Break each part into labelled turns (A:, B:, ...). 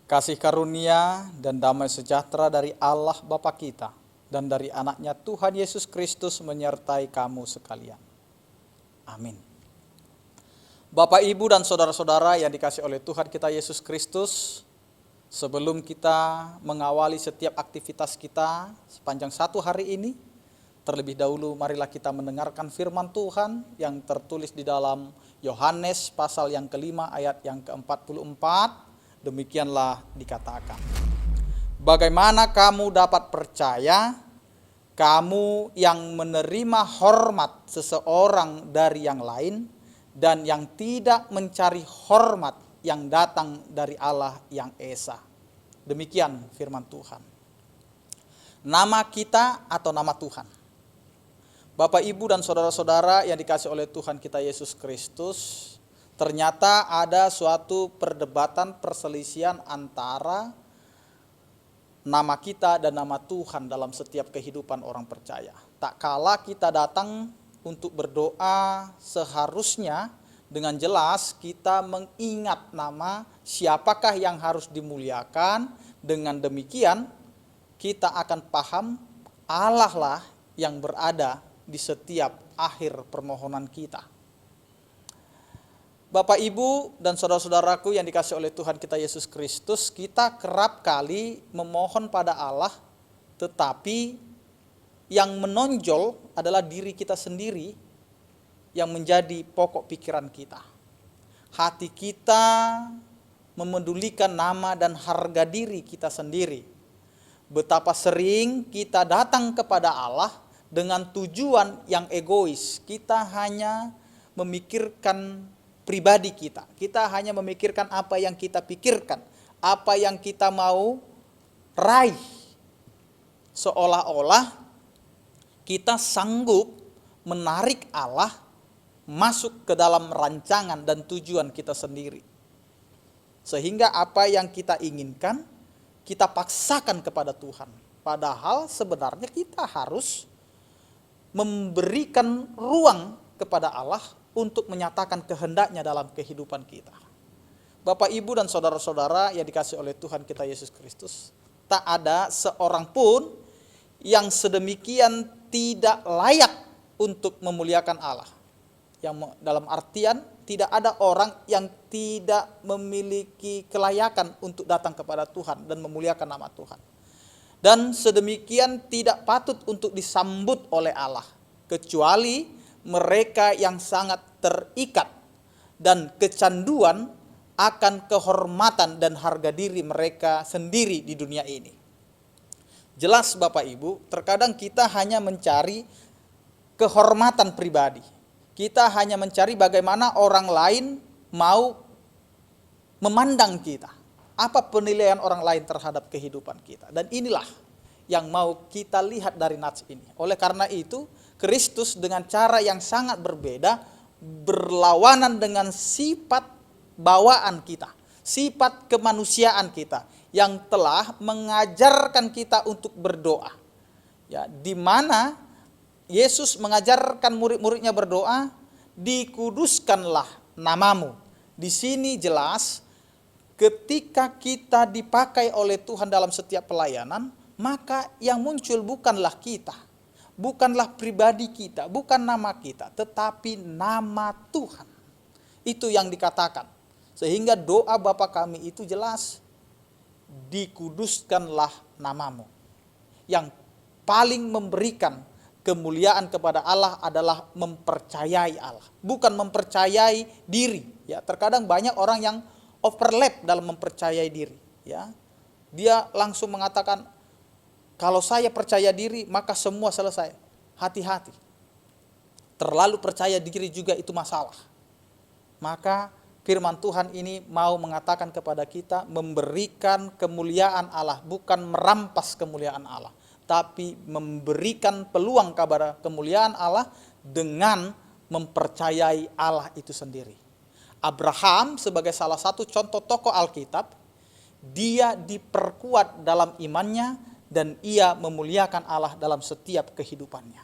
A: Kasih karunia dan damai sejahtera dari Allah Bapa kita dan dari anaknya Tuhan Yesus Kristus menyertai kamu sekalian. Amin. Bapak, Ibu, dan saudara-saudara yang dikasihi oleh Tuhan kita Yesus Kristus, sebelum kita mengawali setiap aktivitas kita sepanjang satu hari ini, terlebih dahulu marilah kita mendengarkan firman Tuhan yang tertulis di dalam Yohanes pasal yang kelima ayat yang ke-44. Demikianlah dikatakan, bagaimana kamu dapat percaya, kamu yang menerima hormat seseorang dari yang lain dan yang tidak mencari hormat yang datang dari Allah yang Esa. Demikian firman Tuhan. Nama kita atau nama Tuhan. Bapak, Ibu, dan saudara-saudara yang dikasihi oleh Tuhan kita Yesus Kristus, ternyata ada suatu perdebatan perselisihan antara nama kita dan nama Tuhan dalam setiap kehidupan orang percaya. Tak kala kita datang untuk berdoa, seharusnya dengan jelas kita mengingat nama siapakah yang harus dimuliakan. Dengan demikian kita akan paham Allah lah yang berada di setiap akhir permohonan kita. Bapak, Ibu, dan saudara-saudaraku yang dikasihi oleh Tuhan kita Yesus Kristus, kita kerap kali memohon pada Allah, tetapi yang menonjol adalah diri kita sendiri yang menjadi pokok pikiran kita. Hati kita memedulikan nama dan harga diri kita sendiri. Betapa sering kita datang kepada Allah dengan tujuan yang egois. Kita hanya memikirkan pribadi kita. Kita hanya memikirkan apa yang kita pikirkan, apa yang kita mau raih. Seolah-olah kita sanggup menarik Allah masuk ke dalam rancangan dan tujuan kita sendiri. Sehingga apa yang kita inginkan, kita paksakan kepada Tuhan. Padahal sebenarnya kita harus memberikan ruang kepada Allah untuk menyatakan kehendaknya dalam kehidupan kita. Bapak, Ibu, dan saudara-saudara yang dikasihi oleh Tuhan kita Yesus Kristus, tak ada seorang pun yang sedemikian tidak layak untuk memuliakan Allah. Yang dalam artian tidak ada orang yang tidak memiliki kelayakan untuk datang kepada Tuhan dan memuliakan nama Tuhan. Dan sedemikian tidak patut untuk disambut oleh Allah, kecuali mereka yang sangat terikat dan kecanduan akan kehormatan dan harga diri mereka sendiri di dunia ini. Jelas Bapak, Ibu, terkadang kita hanya mencari kehormatan pribadi. Kita hanya mencari bagaimana orang lain mau memandang kita. Apa penilaian orang lain terhadap kehidupan kita. Dan inilah yang mau kita lihat dari nats ini. Oleh karena itu, Kristus dengan cara yang sangat berbeda berlawanan dengan sifat bawaan kita, sifat kemanusiaan kita yang telah mengajarkan kita untuk berdoa. Ya, di mana Yesus mengajarkan murid-muridnya berdoa, dikuduskanlah namamu. Di sini jelas ketika kita dipakai oleh Tuhan dalam setiap pelayanan, maka yang muncul bukanlah kita, bukanlah pribadi kita, bukan nama kita, tetapi nama Tuhan. Itu yang dikatakan. Sehingga doa Bapa kami itu jelas, dikuduskanlah namamu. Yang paling memberikan kemuliaan kepada Allah adalah mempercayai Allah, bukan mempercayai diri. Ya, terkadang banyak orang yang overlap dalam mempercayai diri. Ya, dia langsung mengatakan, kalau saya percaya diri, maka semua selesai. Hati-hati. Terlalu percaya diri juga itu masalah. Maka firman Tuhan ini mau mengatakan kepada kita, memberikan kemuliaan Allah, bukan merampas kemuliaan Allah, tapi memberikan peluang kepada kemuliaan Allah dengan mempercayai Allah itu sendiri. Abraham sebagai salah satu contoh tokoh Alkitab, dia diperkuat dalam imannya, dan ia memuliakan Allah dalam setiap kehidupannya.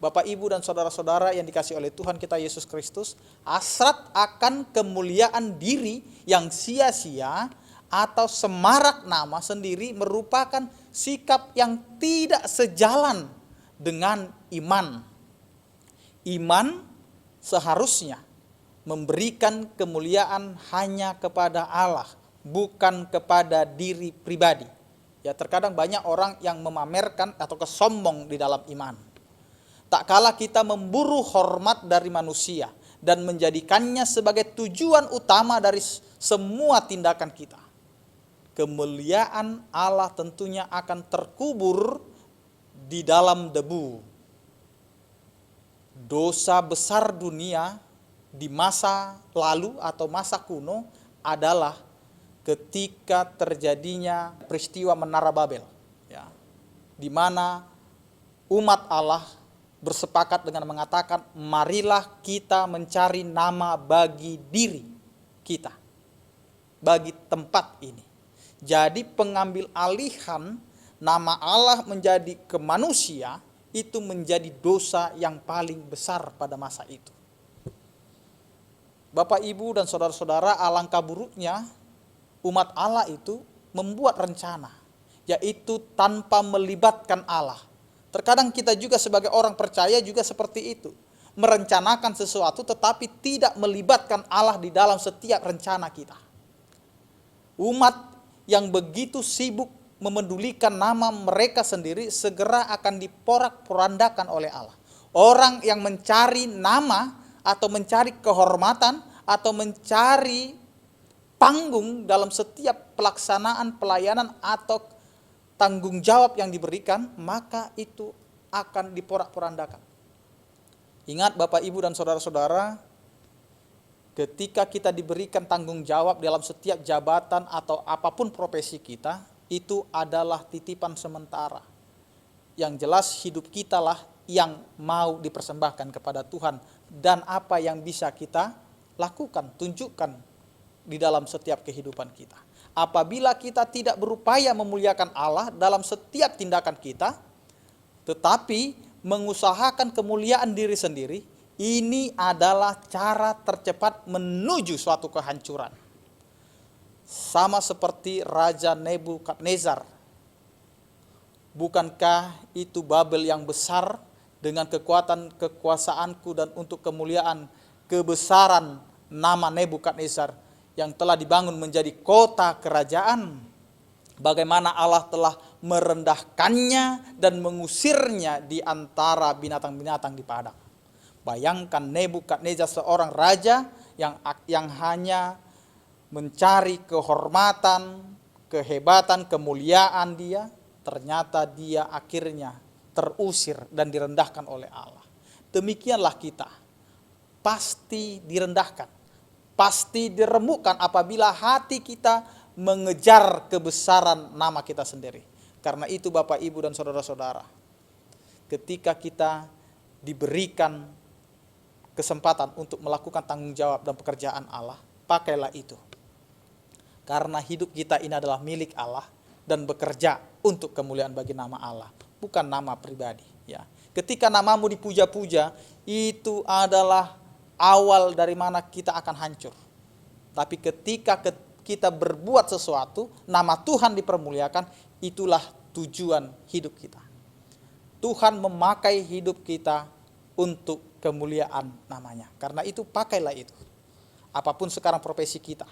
A: Bapak, Ibu, dan saudara-saudara yang dikasihi oleh Tuhan kita Yesus Kristus, hasrat akan kemuliaan diri yang sia-sia atau semarak nama sendiri merupakan sikap yang tidak sejalan dengan iman. Iman seharusnya memberikan kemuliaan hanya kepada Allah, bukan kepada diri pribadi. Ya, terkadang banyak orang yang memamerkan atau kesombong di dalam iman. Tak kala kita memburu hormat dari manusia dan menjadikannya sebagai tujuan utama dari semua tindakan kita, kemuliaan Allah tentunya akan terkubur di dalam debu. Dosa besar dunia di masa lalu atau masa kuno adalah ketika terjadinya peristiwa Menara Babel, ya, di mana umat Allah bersepakat dengan mengatakan, marilah kita mencari nama bagi diri kita, bagi tempat ini. Jadi pengambil alihan nama Allah menjadi ke manusia itu menjadi dosa yang paling besar pada masa itu. Bapak, Ibu, dan saudara-saudara, alangkah buruknya umat Allah itu membuat rencana, yaitu tanpa melibatkan Allah. Terkadang kita juga sebagai orang percaya juga seperti itu. Merencanakan sesuatu tetapi tidak melibatkan Allah di dalam setiap rencana kita. Umat yang begitu sibuk memedulikan nama mereka sendiri segera akan diporak-porandakan oleh Allah. Orang yang mencari nama atau mencari kehormatan atau mencari panggung dalam setiap pelaksanaan pelayanan atau tanggung jawab yang diberikan, maka itu akan diporak-porandakan. Ingat Bapak, Ibu, dan saudara-saudara, ketika kita diberikan tanggung jawab dalam setiap jabatan atau apapun profesi kita, itu adalah titipan sementara. Yang jelas hidup kita lah yang mau dipersembahkan kepada Tuhan, dan apa yang bisa kita lakukan, tunjukkan di dalam setiap kehidupan kita. Apabila kita tidak berupaya memuliakan Allah dalam setiap tindakan kita, tetapi mengusahakan kemuliaan diri sendiri, ini adalah cara tercepat menuju suatu kehancuran. Sama seperti Raja Nebukadnezar. Bukankah itu Babel yang besar dengan kekuatan kekuasaanku dan untuk kemuliaan kebesaran nama Nebukadnezar yang telah dibangun menjadi kota kerajaan? Bagaimana Allah telah merendahkannya dan mengusirnya di antara binatang-binatang di padang. Bayangkan Nebukadnezar, seorang raja yang hanya mencari kehormatan, kehebatan, kemuliaan dia, ternyata dia akhirnya terusir dan direndahkan oleh Allah. Demikianlah kita, pasti direndahkan, pasti diremukkan apabila hati kita mengejar kebesaran nama kita sendiri. Karena itu Bapak, Ibu, dan saudara-saudara, ketika kita diberikan kesempatan untuk melakukan tanggung jawab dan pekerjaan Allah, pakailah itu. Karena hidup kita ini adalah milik Allah dan bekerja untuk kemuliaan bagi nama Allah, bukan nama pribadi. Ya, ketika namamu dipuja-puja, itu adalah awal dari mana kita akan hancur. Tapi ketika kita berbuat sesuatu, nama Tuhan dipermuliakan, itulah tujuan hidup kita. Tuhan memakai hidup kita untuk kemuliaan namanya. Karena itu pakailah itu. Apapun sekarang profesi kita,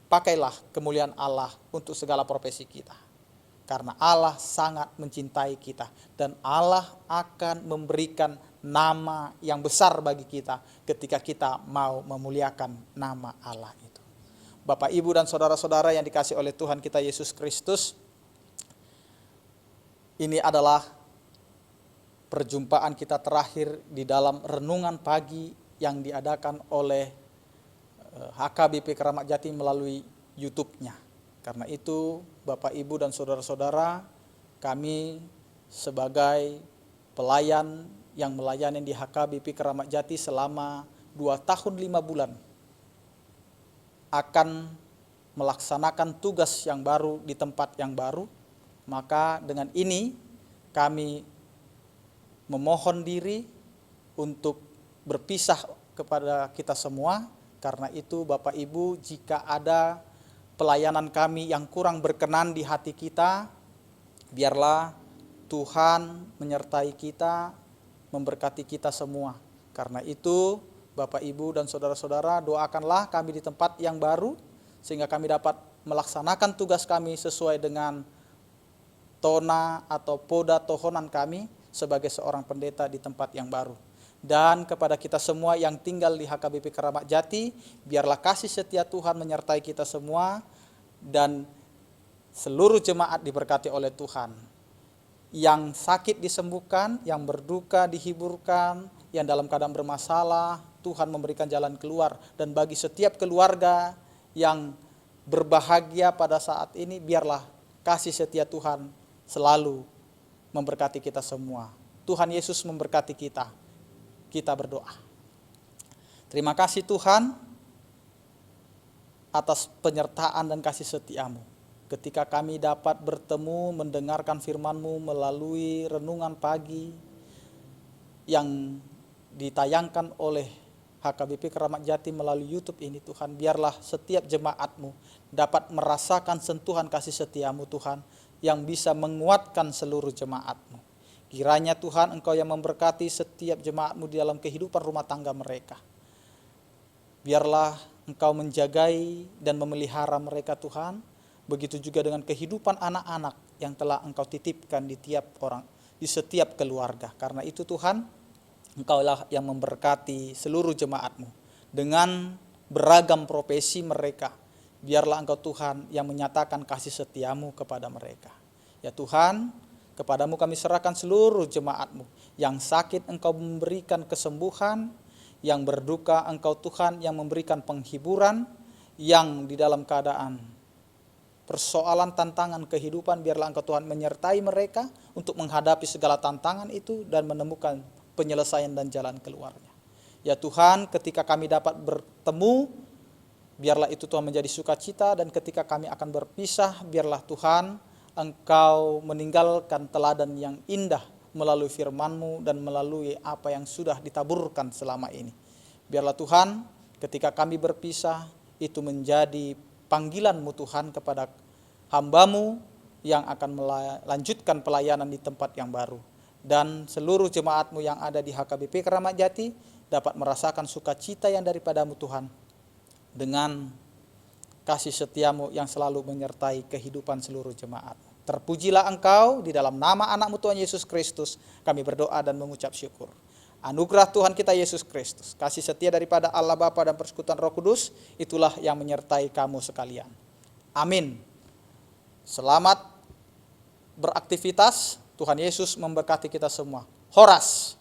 A: pakailah kemuliaan Allah untuk segala profesi kita. Karena Allah sangat mencintai kita dan Allah akan memberikan nama yang besar bagi kita ketika kita mau memuliakan nama Allah itu. Bapak, Ibu, dan saudara-saudara yang dikasihi oleh Tuhan kita Yesus Kristus, ini adalah perjumpaan kita terakhir di dalam renungan pagi yang diadakan oleh HKBP Keramat Jati melalui YouTube-nya. Karena itu Bapak, Ibu, dan saudara-saudara, kami sebagai pelayan yang melayani di HKBP Keramat Jati selama 2 tahun 5 bulan akan melaksanakan tugas yang baru di tempat yang baru. Maka dengan ini kami memohon diri untuk berpisah kepada kita semua. Karena itu Bapak, Ibu, jika ada pelayanan kami yang kurang berkenan di hati kita, biarlah Tuhan menyertai kita, memberkati kita semua. Karena itu, Bapak, Ibu, dan saudara-saudara, doakanlah kami di tempat yang baru, sehingga kami dapat melaksanakan tugas kami sesuai dengan tona atau poda tohonan kami sebagai seorang pendeta di tempat yang baru. Dan kepada kita semua yang tinggal di HKBP Keramat Jati, biarlah kasih setia Tuhan menyertai kita semua, dan seluruh jemaat diberkati oleh Tuhan. Yang sakit disembuhkan, yang berduka dihiburkan, yang dalam keadaan bermasalah, Tuhan memberikan jalan keluar. Dan bagi setiap keluarga yang berbahagia pada saat ini, biarlah kasih setia Tuhan selalu memberkati kita semua. Tuhan Yesus memberkati kita. Kita berdoa. Terima kasih Tuhan atas penyertaan dan kasih setia-Mu. Ketika kami dapat bertemu mendengarkan firman-Mu melalui renungan pagi yang ditayangkan oleh HKBP Keramat Jati melalui YouTube ini, Tuhan, biarlah setiap jemaat-Mu dapat merasakan sentuhan kasih setia-Mu, Tuhan, yang bisa menguatkan seluruh jemaat-Mu. Kiranya Tuhan, Engkau yang memberkati setiap jemaat-Mu di dalam kehidupan rumah tangga mereka. Biarlah Engkau menjagai dan memelihara mereka, Tuhan. Begitu juga dengan kehidupan anak-anak yang telah Engkau titipkan di tiap orang, di setiap keluarga. Karena itu Tuhan, Engkaulah yang memberkati seluruh jemaat-Mu dengan beragam profesi mereka. Biarlah Engkau Tuhan yang menyatakan kasih setia-Mu kepada mereka. Ya Tuhan, Kepadamu kami serahkan seluruh jemaat-Mu. Yang sakit Engkau memberikan kesembuhan, yang berduka Engkau Tuhan yang memberikan penghiburan, yang di dalam keadaan persoalan tantangan kehidupan, biarlah Engkau Tuhan menyertai mereka untuk menghadapi segala tantangan itu dan menemukan penyelesaian dan jalan keluarnya. Ya Tuhan, ketika kami dapat bertemu, biarlah itu Tuhan menjadi sukacita, dan ketika kami akan berpisah, biarlah Tuhan Engkau meninggalkan teladan yang indah melalui firman-Mu dan melalui apa yang sudah ditaburkan selama ini. Biarlah Tuhan, ketika kami berpisah, itu menjadi panggilan-Mu Tuhan kepada hamba-Mu yang akan melanjutkan pelayanan di tempat yang baru. Dan seluruh jemaat-Mu yang ada di HKBP Keramat Jati dapat merasakan sukacita yang daripada-Mu Tuhan, dengan kasih setia-Mu yang selalu menyertai kehidupan seluruh jemaat. Terpujilah Engkau, di dalam nama anak-Mu Tuhan Yesus Kristus kami berdoa dan mengucap syukur. Anugerah Tuhan kita Yesus Kristus, kasih setia daripada Allah Bapa dan persekutuan Roh Kudus, itulah yang menyertai kamu sekalian. Amin. Selamat beraktivitas, Tuhan Yesus memberkati kita semua. Horas.